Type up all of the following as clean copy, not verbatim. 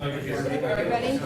Everybody?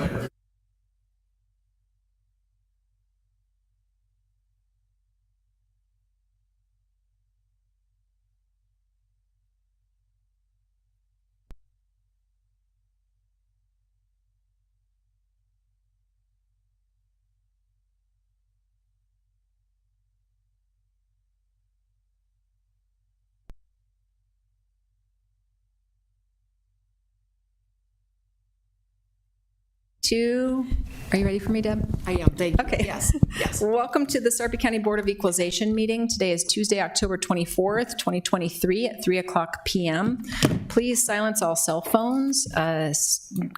Are you ready for me, Deb? I am, thank you. Okay. Yes, yes. Welcome to the Sarpy County Board of Equalization meeting. Today is Tuesday, October 24th, 2023 at 3:00 p.m. Please silence all cell phones. A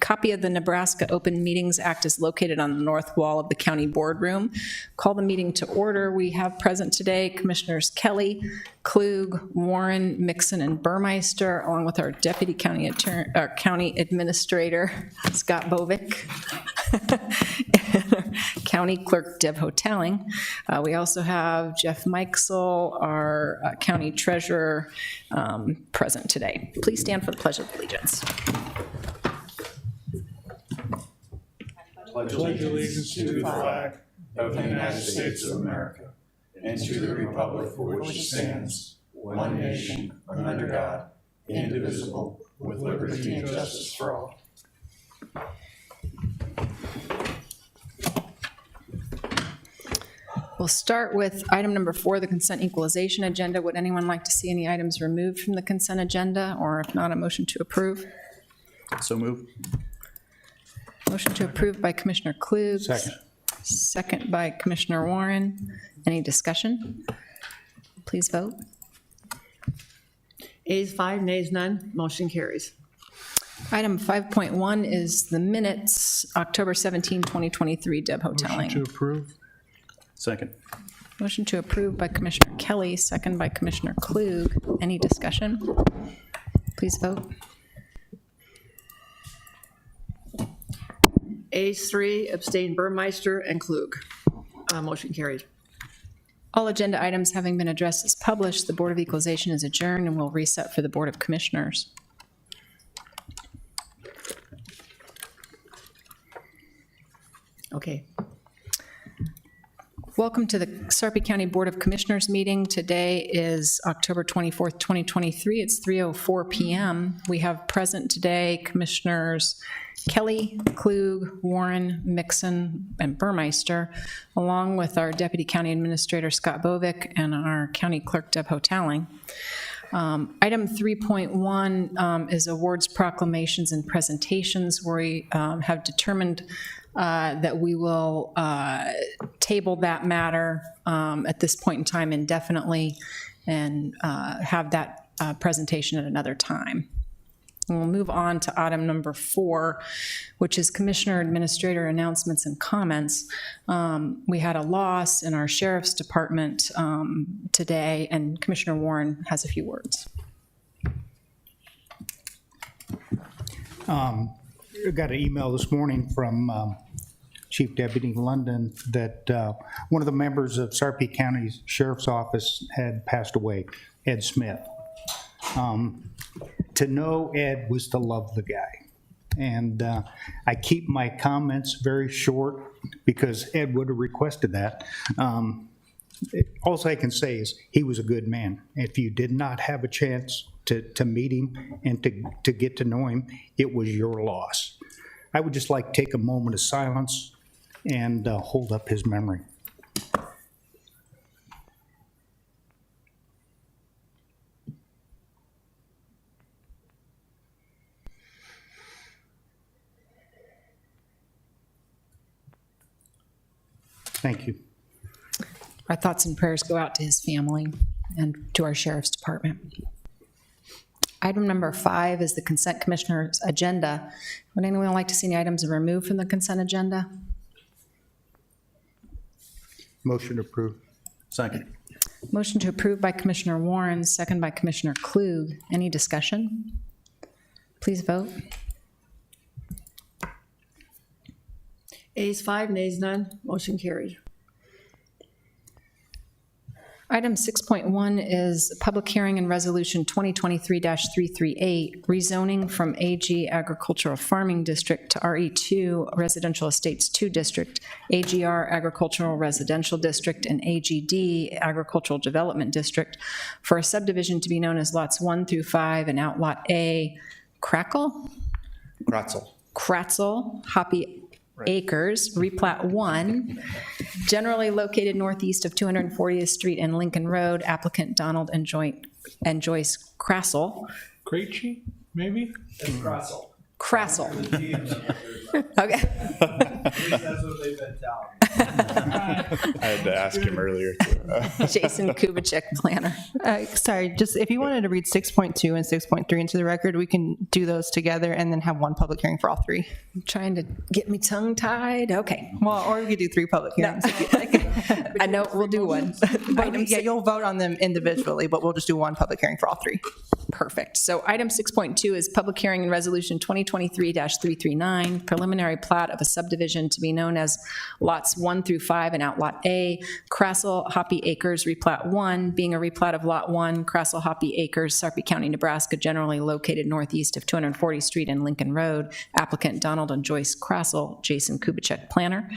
copy of the Nebraska Open Meetings Act is located on the north wall of the county boardroom. Call the meeting to order. We have present today Commissioners Kelly, Klug, Warren, Mixon, and Burmeister, along with our Deputy County Administrator, Scott Bovick, and County Clerk Deb Hotelling. We also have Jeff Mikesel, our County Treasurer, present today. Please stand for the Pledge of Allegiance. Pledge allegiance to the flag of the United States of America and to the republic for which it stands, one nation, under God, indivisible, with liberty and justice for all. We'll start with item number 4, the consent equalization agenda. Would anyone like to see any items removed from the consent agenda, or if not, a motion to approve? So move. Motion to approve by Commissioner Klug. Second. Second by Commissioner Warren. Any discussion? Please vote. Ayes 5, nays none, motion carries. Item 5.1 is the minutes, October 17, 2023, Deb Motion to Hotelling. approve. Second. Motion to approve by Commissioner Kelly, second by Commissioner Klug. Any discussion? Please vote. Ayes 3, abstain Burmeister and Klug. Motion carried. All agenda items having been addressed as published, the Board of Equalization is adjourned and will reset for the Board of Commissioners. Okay. Welcome to the Sarpy County Board of Commissioners meeting. Today is October 24th, 2023. It's 3:04 p.m. We have present today Commissioners Kelly, Klug, Warren, Mixon, and Burmeister, along with our Deputy County Administrator Scott Bovick and our County Clerk Deb Hotelling. Item 3.1 is awards, proclamations, and presentations, where we have determined that we will table that matter at this point in time indefinitely and have that presentation at another time. And we'll move on to item number 4, which is Commissioner Administrator announcements and comments. We had a loss in our Sheriff's Department today, and Commissioner Warren has a few words. I got an email this morning from Chief Deputy London that one of the members of Sarpy County Sheriff's Office had passed away, Ed Smith. To know Ed was to love the guy. And I keep my comments very short because Ed would have requested that. All I can say is he was a good man. If you did not have a chance to meet him and to get to know him, it was your loss. I would just like to take a moment of silence and hold up his memory. Thank you. Our thoughts and prayers go out to his family and to our Sheriff's Department. Item number 5 is the consent commissioner's agenda. Would anyone like to see any items removed from the consent agenda? Motion approved. Second. Motion to approve by Commissioner Warren, second by Commissioner Klug. Any discussion? Please vote. Ayes 5, nays none, motion carried. Item 6.1 is public hearing and resolution 2023-338, rezoning from AG Agricultural Farming District to RE2 Residential Estates 2 District, AGR Agricultural Residential District, and AGD Agricultural Development District for a subdivision to be known as lots 1 through 5 and Outlot A, Kratzel, Hoppy Acres, replat 1, generally located northeast of 240th Street and Lincoln Road, applicant Donald and Joyce Krassel. Krejci, maybe? Krassel. Okay. That's what they've been telling. I had to ask him earlier, too. Jason Kubicek, planner. Sorry, just if you wanted to read 6.2 and 6.3 into the record, we can do those together and then have one public hearing for all three. Trying to get me tongue-tied. Okay. Well, or we could do 3 public hearings if you'd like. I know, we'll do one. Yeah, you'll vote on them individually, but we'll just do one public hearing for all 3. Perfect. So item 6.2 is public hearing and resolution 2023-339, preliminary plat of a subdivision to be known as lots 1 through 5 and Outlot A, Krassel Hoppy Acres, replat 1, being a replat of lot 1, Krassel Hoppy Acres, Sarpy County, Nebraska, generally located northeast of 240th Street and Lincoln Road, applicant Donald and Joyce Krassel, Jason Kubicek, planner.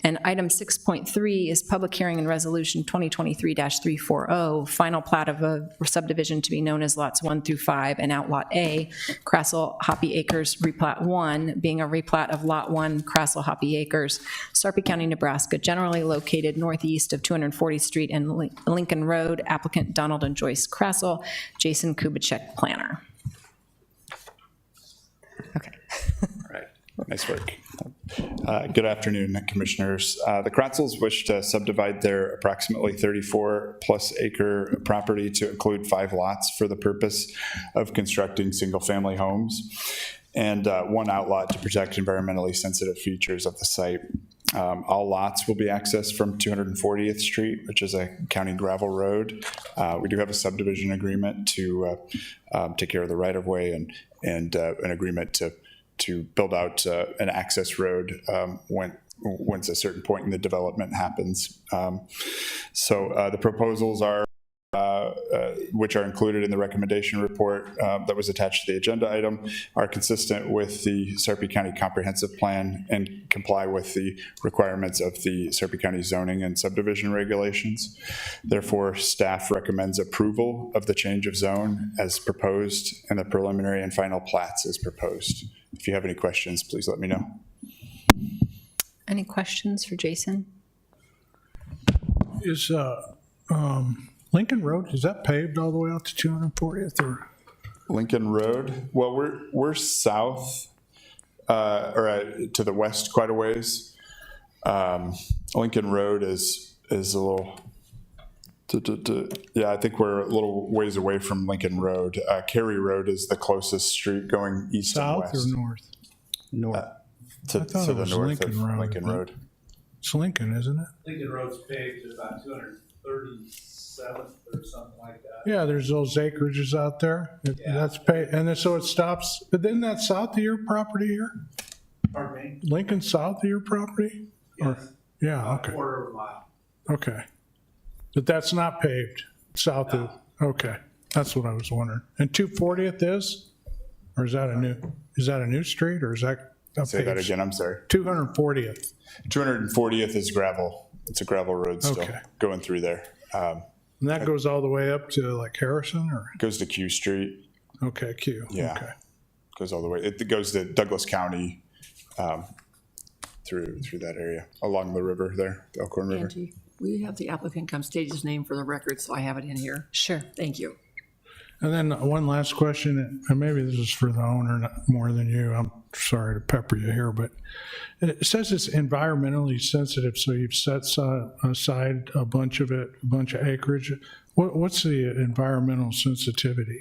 And item 6.3 is public hearing and resolution 2023-340, final plat of a subdivision to be known as lots 1 through 5 and Outlot A, Krassel Hoppy Acres, replat 1, being a replat of lot 1, Krassel Hoppy Acres, Sarpy County, Nebraska, generally located northeast of 240th Street and Lincoln Road, applicant Donald and Joyce Krassel, Jason Kubicek, planner. Okay. Right. Nice work. Good afternoon, Commissioners. The Kratzels wish to subdivide their approximately 34-plus acre property to include 5 lots for the purpose of constructing single-family homes and 1 outlot to protect environmentally sensitive features of the site. All lots will be accessed from 240th Street, which is a county gravel road. We do have a subdivision agreement to take care of the right-of-way and an agreement to build out an access road once a certain point in the development happens. So the proposals are, which are included in the recommendation report that was attached to the agenda item, are consistent with the Sarpy County Comprehensive Plan and comply with the requirements of the Sarpy County zoning and subdivision regulations. Therefore, staff recommends approval of the change of zone as proposed and the preliminary and final plats as proposed. If you have any questions, please let me know. Any questions for Jason? Is Lincoln Road, is that paved all the way out to 240th or? Lincoln Road, well, we're south, or to the west quite a ways. Lincoln Road is a little, yeah, I think we're a little ways away from Lincoln Road. Cary Road is the closest street going east and South west. or north? North. To I thought the it was north Lincoln of Road, Lincoln but- Road. It's Lincoln, isn't it? Lincoln Road's paved to about 237th or something like that. Yeah, there's those acreages out there. That's paved, and then so it stops, but isn't that south of your property here? Pardon me? Lincoln south of your property? Or- Yes, Yeah, about okay, a quarter of a mile. okay. But that's not paved, south of, okay, that's what I was wondering. And 240th is? Or is that a new street, or is that a Say that paved- again, I'm sorry. 240th, 240th is gravel. It's a gravel road still Okay. going through there. and that goes all the way up to like Harrison, or, Goes to Q Street. okay, Q, Yeah. okay. Goes all the way. It goes to Douglas County, through that area along the river there, the Elkhorn River. Angie, will you have the applicant come state his name for the record so I have it in here? Sure. Thank you. And then one last question, and maybe this is for the owner, not more than you. I'm sorry to pepper you here, but it says it's environmentally sensitive, so you've set aside a bunch of acreage. What's the environmental sensitivity?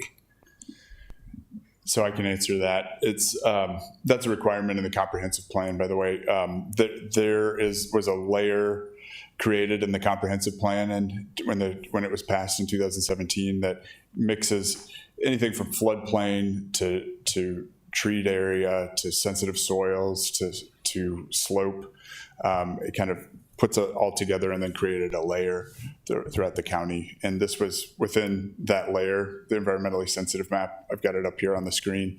So I can answer that. It's that's a requirement in the comprehensive plan, by the way. There was a layer created in the comprehensive plan, and when it was passed in 2017, that mixes anything from floodplain to treat area to sensitive soils to slope. it kind of puts it all together and then created a layer throughout the county. And this was within that layer, the environmentally sensitive map. I've got it up here on the screen.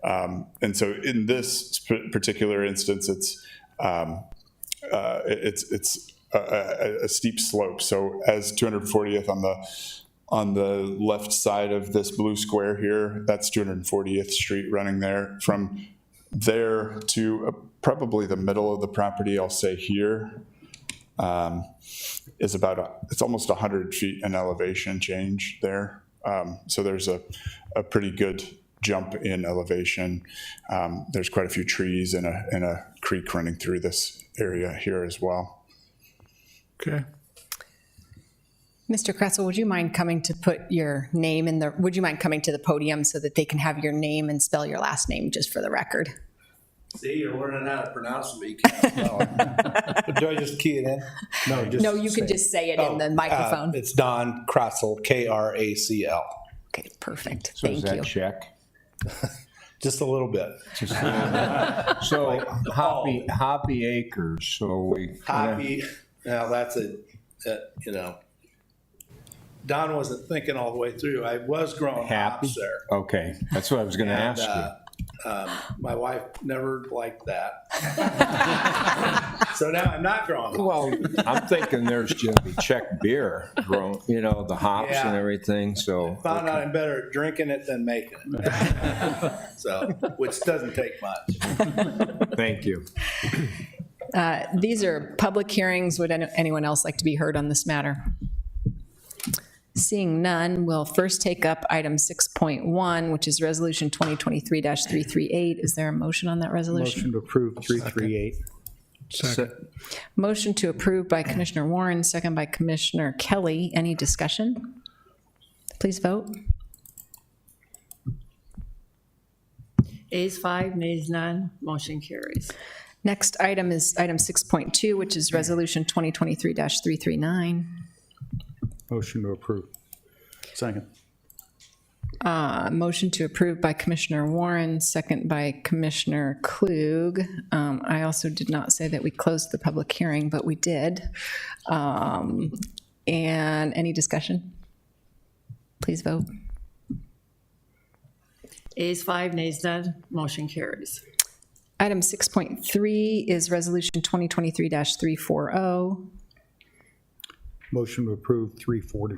And so in this particular instance, it's a steep slope. So as 240th on the left side of this blue square here, that's 240th Street running there. From there to probably the middle of the property, I'll say here, is it's almost 100 feet in elevation change there. So there's a pretty good jump in elevation. There's quite a few trees and a creek running through this area here as well. Okay. Mr. Kretzel, would you mind coming to put your name would you mind coming to the podium so that they can have your name and spell your last name just for the record? See, you're learning how to pronounce them, but you can't spell it. Do I just key it in? No, No, you can just say it in the microphone. It's Don Kracel, Kracl. Okay, perfect. So is Thank that you. check? Just a little bit. So Hoppy Acres, so we. Hoppy, now that's Don wasn't thinking all the way through. I was growing Happy? hops there. Okay, that's what I was gonna And, ask you. my wife never liked that. So now I'm not growing hops. Well, I'm thinking there's gonna be Czech beer grown, the hops Yeah. and everything, so. Found out I'm better at drinking it than making it. So, which doesn't take much. Thank you. These are public hearings. Would anyone else like to be heard on this matter? Seeing none, we'll first take up item 6.1, which is Resolution 2023-338. Is there a motion on that resolution? Motion to approve 338. Motion to approve by Commissioner Warren, second by Commissioner Kelly. Any discussion? Please vote. Ayes 5, nays none, motion carries. Next item is item 6.2, which is Resolution 2023-339. Motion to approve. Second. Motion to approve by Commissioner Warren, second by Commissioner Klug. I also did not say that we closed the public hearing, but we did. And any discussion? Please vote. Ayes 5, nays none, motion carries. Item 6.3 is Resolution 2023-340. Motion to approve 340.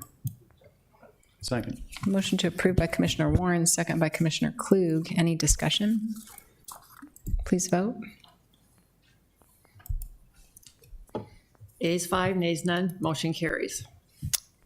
Second. Motion to approve by Commissioner Warren, second by Commissioner Klug. Any discussion? Please vote. Ayes 5, nays none, motion carries.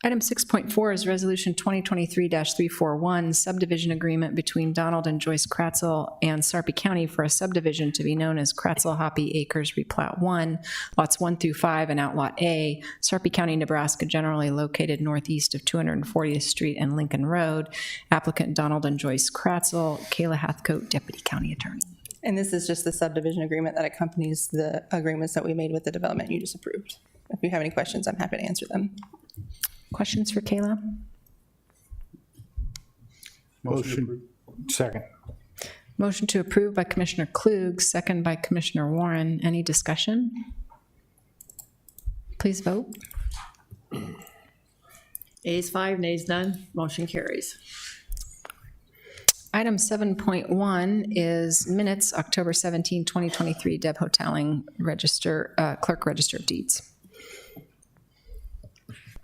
Item 6.4 is Resolution 2023-341, subdivision agreement between Donald and Joyce Kratzel and Sarpy County for a subdivision to be known as Kratzel Hoppy Acres Replat 1, lots 1 through 5 and Outlot A, Sarpy County, Nebraska, generally located northeast of 240th Street and Lincoln Road. Applicant Donald and Joyce Kratzel, Kayla Hathcote, Deputy County Attorney. And this is just the subdivision agreement that accompanies the agreements that we made with the development you just approved. If you have any questions, I'm happy to answer them. Questions for Kayla? Motion. Second. Motion to approve by Commissioner Klug, second by Commissioner Warren. Any discussion? Please vote. Ayes 5, nays none, motion carries. Item 7.1 is minutes, October 17, 2023, Deb Hotelling, Clerk Register of Deeds.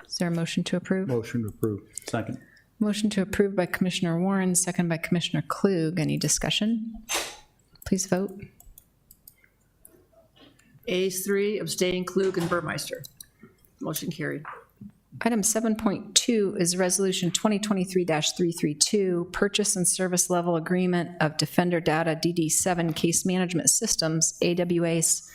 Is there a motion to approve? Motion to approve. Second. Motion to approve by Commissioner Warren, second by Commissioner Klug. Any discussion? Please vote. Ayes 3, abstaining Klug and Burmeister. Motion carried. Item 7.2 is Resolution 2023-332, Purchase and Service Level Agreement of Defender Data DD7 Case Management Systems, AWS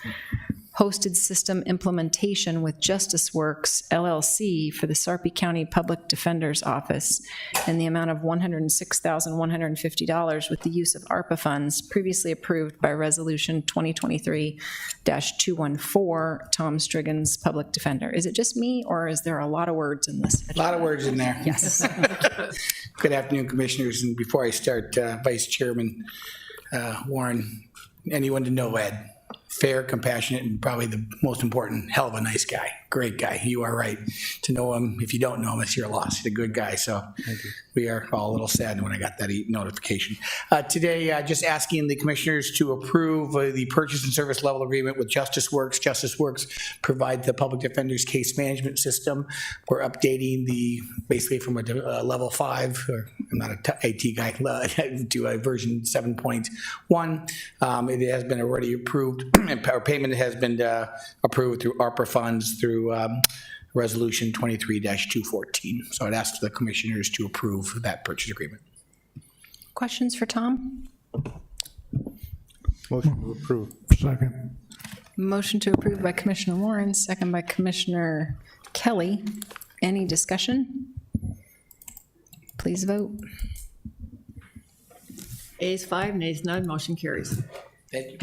Hosted System Implementation with Justice Works LLC for the Sarpy County Public Defender's Office in the amount of $106,150 with the use of ARPA funds previously approved by Resolution 2023-214, Tom Striggins, Public Defender. Is it just me, or is there a lot of words in this? A lot of words in there. Yes. Good afternoon, Commissioners. And before I start, Vice Chairman Warren, anyone to know Ed. fair, compassionate, and probably the most important, hell of a nice guy. Great guy. You are right. To know him, if you don't know him, it's your loss. He's a good guy. So we are all a little sad when I got that notification. Today, just asking the commissioners to approve the purchase and service level agreement with Justice Works. Justice Works provides the public defender's case management system. We're updating basically from a level 5, or I'm not an IT guy, to a version 7.1. It has been already approved, and our payment has been approved through ARPA funds through Resolution 23-214. So I'd ask the commissioners to approve that purchase agreement. Questions for Tom? Motion to approve. Second. Motion to approve by Commissioner Warren, second by Commissioner Kelly. Any discussion? Please vote. Ayes 5, nays none, motion carries. Thank you.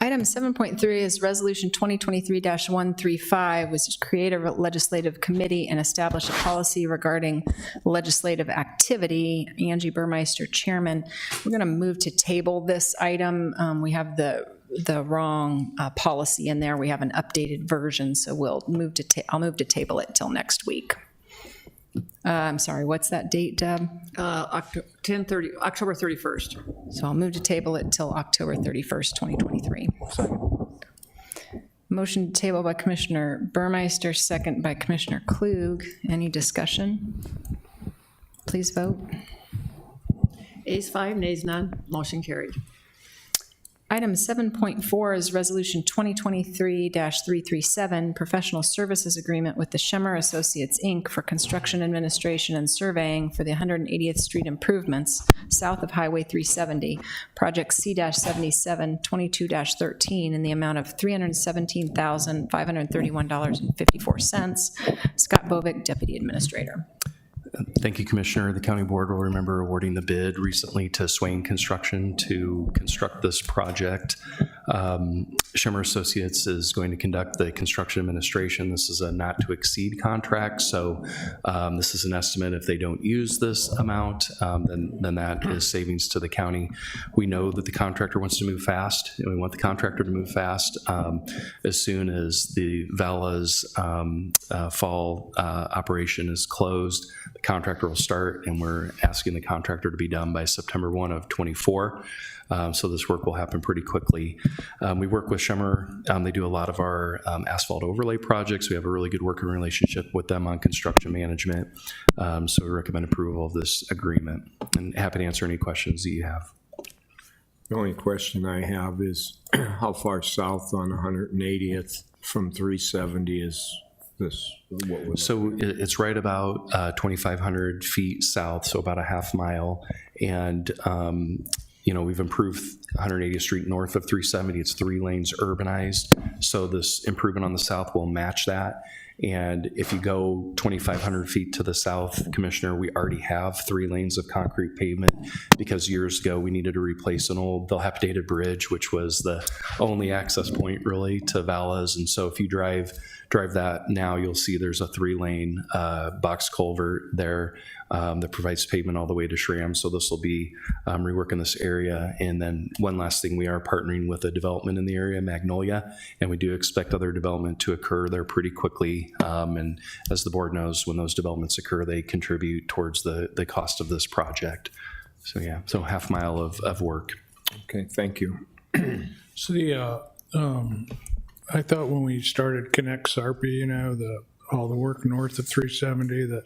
Item 7.3 is Resolution 2023-135, which is create a legislative committee and establish a policy regarding legislative activity. Angie Burmeister, Chairman. We're going to move to table this item. We have the wrong policy in there. We have an updated version, so I'll move to table it till next week. I'm sorry, what's that date, Deb? October 31st. So I'll move to table it till October 31st, 2023. Motion to table by Commissioner Burmeister, second by Commissioner Klug. Any discussion? Please vote. Ayes 5, nays none, motion carried. Item 7.4 is Resolution 2023-337, Professional Services Agreement with the Schemmer Associates, Inc. for construction administration and surveying for the 180th Street improvements south of Highway 370, Project C-77 22-13 in the amount of $317,531.54. Scott Bovick, Deputy Administrator. Thank you, Commissioner. The County Board will remember awarding the bid recently to Swain Construction to construct this project. Schemmer Associates is going to conduct the construction administration. This is a not-to-exceed contract, so this is an estimate. If they don't use this amount, then that is savings to the county. We know that the contractor wants to move fast, and we want the contractor to move fast. As soon as the VALA's fall operation is closed, the contractor will start, and we're asking the contractor to be done by September 1 of 24. So this work will happen pretty quickly. We work with Schemmer. They do a lot of our asphalt overlay projects. We have a really good working relationship with them on construction management. So we recommend approval of this agreement. And happy to answer any questions that you have. The only question I have is how far south on 180th from 370 is this? So it's right about 2,500 feet south, so about a half mile. And we've improved 180th Street north of 370. It's 3 lanes urbanized. So this improvement on the south will match that. And if you go 2,500 feet to the south, Commissioner, we already have 3 lanes of concrete pavement because years ago we needed to replace an old dilapidated bridge, which was the only access point really to Vala's. And so if you drive that now, you'll see there's a 3-lane box culvert there that provides pavement all the way to Schramm. So this will be reworking this area. And then one last thing, we are partnering with a development in the area, Magnolia, and we do expect other development to occur there pretty quickly. And as the board knows, when those developments occur, they contribute towards the cost of this project. So yeah, so half mile of work. Okay, thank you. So I thought when we started Connect Sarpy, all the work north of 370, that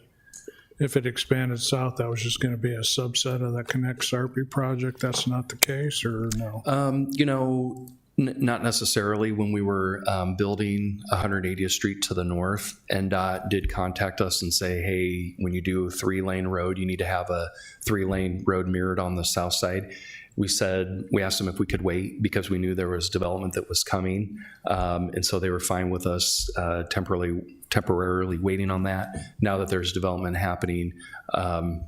if it expanded south, that was just going to be a subset of the Connect Sarpy project. That's not the case, or no? Not necessarily. When we were building 180th Street to the north, NDOT did contact us and say, hey, when you do a 3-lane road, you need to have a 3-lane road mirrored on the south side. We asked them if we could wait because we knew there was development that was coming. And so they were fine with us temporarily waiting on that. Now that there's development happening, on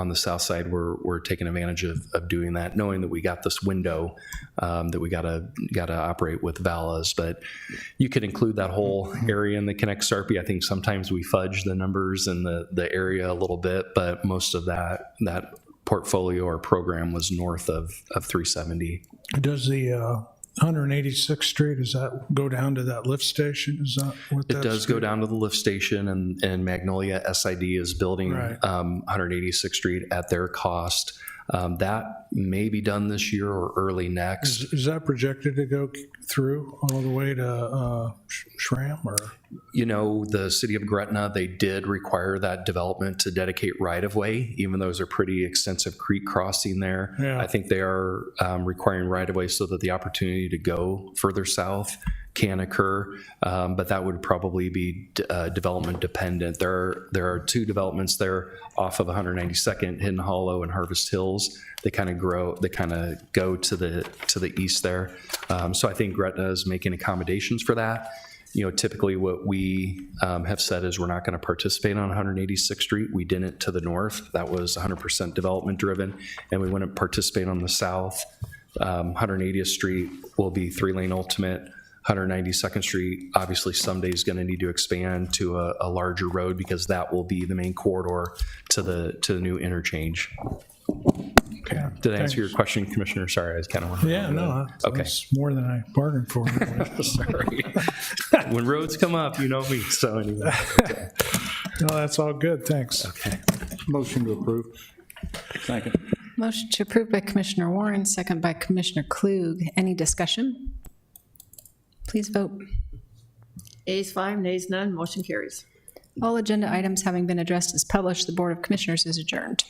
the south side, we're taking advantage of doing that, knowing that we got this window that we gotta operate with Vala's. But you could include that whole area in the Connect Sarpy. I think sometimes we fudge the numbers in the area a little bit, but most of that portfolio or program was north of 370. Does the 186th Street, does that go down to that lift station? Is that what It that's? does go down to the lift station, and Magnolia SID is building Right. 186th Street at their cost. That may be done this year or early next. Is that projected to go through all the way to Schramm, or? You know, the city of Gretna, they did require that development to dedicate right-of-way, even though there's a pretty extensive creek crossing there. Yeah. I think they are requiring right-of-way so that the opportunity to go further south can occur, but that would probably be development dependent. There are two developments there off of 192nd, Hidden Hollow and Harvest Hills. They kind of go to the east there. So I think Gretna is making accommodations for that. You know, typically what we have said is we're not going to participate on 186th Street. We didn't to the north. That was 100% development driven, and we wouldn't participate on the south. 180th Street will be 3-lane ultimate. 192nd Street, obviously someday is going to need to expand to a larger road because that will be the main corridor to the new interchange. Okay. Did I answer your question, Commissioner? Sorry, I was kind of. Yeah, no, Okay. that's more than I bargained for. Sorry. When roads come up, you know me. So anyway. Okay. No, that's all good, thanks. Okay. Motion to approve. Second. Motion to approve by Commissioner Warren, second by Commissioner Klug. Any discussion? Please vote. Ayes 5, nays none, motion carries. All agenda items having been addressed as published, the Board of Commissioners is adjourned.